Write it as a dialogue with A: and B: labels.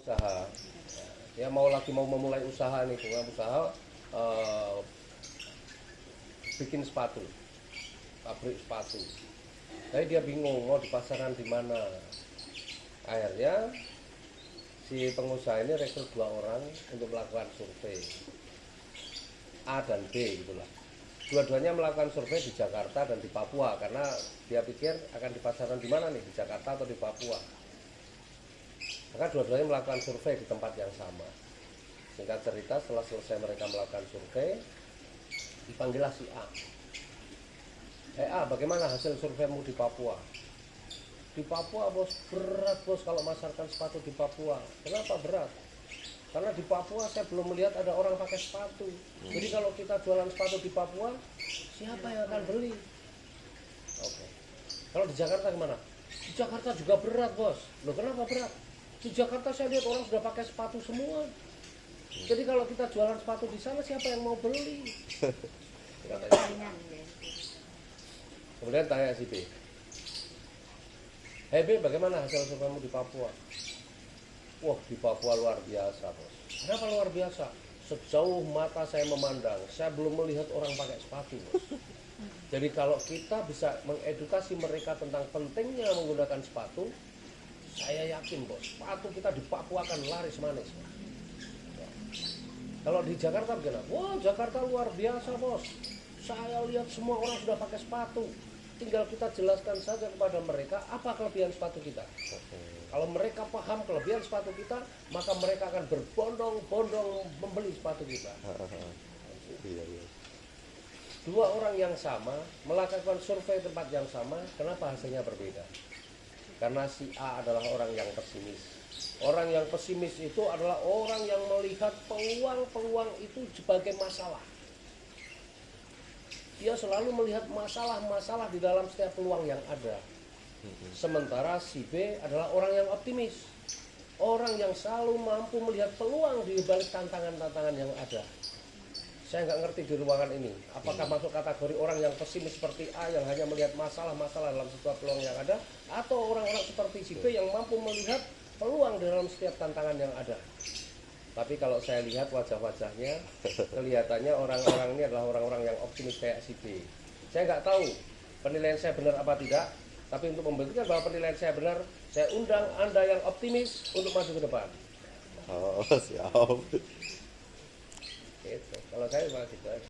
A: usaha. Dia mau memulai usaha nih, usaha bikin sepatu, pabrik sepatu. Tapi dia bingung mau dipasaran di mana. Akhirnya si pengusaha ini rekrut 2 orang untuk melakukan survei, A dan B gitulah. Dua-duanya melakukan survei di Jakarta dan di Papua karena dia pikir akan dipasaran di mana nih, di Jakarta atau di Papua. Maka dua-duanya melakukan survei di tempat yang sama. Singkat cerita, setelah selesai mereka melakukan survei, dipanggillah si A. A, bagaimana hasil surveimu di Papua? Di Papua bos, berat bos kalau masarkan sepatu di Papua. Kenapa berat? Karena di Papua saya belum melihat ada orang pakai sepatu. Jadi kalau kita jualan sepatu di Papua, siapa yang akan beli? Oke. Kalau di Jakarta gimana? Di Jakarta juga berat bos. Loh kenapa berat? Di Jakarta saya lihat orang sudah pakai sepatu semua. Jadi kalau kita jualan sepatu di sana, siapa yang mau beli? Kemudian tanya si B. Hei B, bagaimana hasil surveimu di Papua? Wah, di Papua luar biasa bos. Kenapa luar biasa? Sejauh mata saya memandang, saya belum melihat orang pakai sepatu bos. Jadi kalau kita bisa mengedukasi mereka tentang pentingnya menggunakan sepatu, saya yakin bos, sepatu kita di Papua akan laris manis. Ya. Kalau di Jakarta bagaimana? Wah, Jakarta luar biasa bos. Saya lihat semua orang sudah pakai sepatu. Tinggal kita jelaskan saja kepada mereka apa kelebihan sepatu kita. Kalau mereka paham kelebihan sepatu kita, maka mereka akan berbondong-bondong membeli sepatu kita. Dua orang yang sama melakukan survei tempat yang sama, kenapa hasilnya berbeda? Karena si A adalah orang yang pesimis. Orang yang pesimis itu adalah orang yang melihat peluang-peluang itu sebagai masalah. Dia selalu melihat masalah-masalah di dalam setiap peluang yang ada. Sementara si B adalah orang yang optimis. Orang yang selalu mampu melihat peluang di balik tantangan-tantangan yang ada. Saya nggak ngerti di ruangan ini, apakah masuk kategori orang yang pesimis seperti A yang hanya melihat masalah-masalah dalam setiap peluang yang ada, atau orang-orang seperti si B yang mampu melihat peluang dalam setiap tantangan yang ada. Tapi kalau saya lihat wajah-wajahnya, kelihatannya orang-orang ini adalah orang-orang yang optimis kayak si B. Saya nggak tahu penilaian saya benar apa tidak, tapi untuk membuktikan bahwa penilaian saya benar, saya undang Anda yang optimis untuk maju ke depan.
B: Oh, siap.
A: Gitu. Kalau saya malah gitu aja.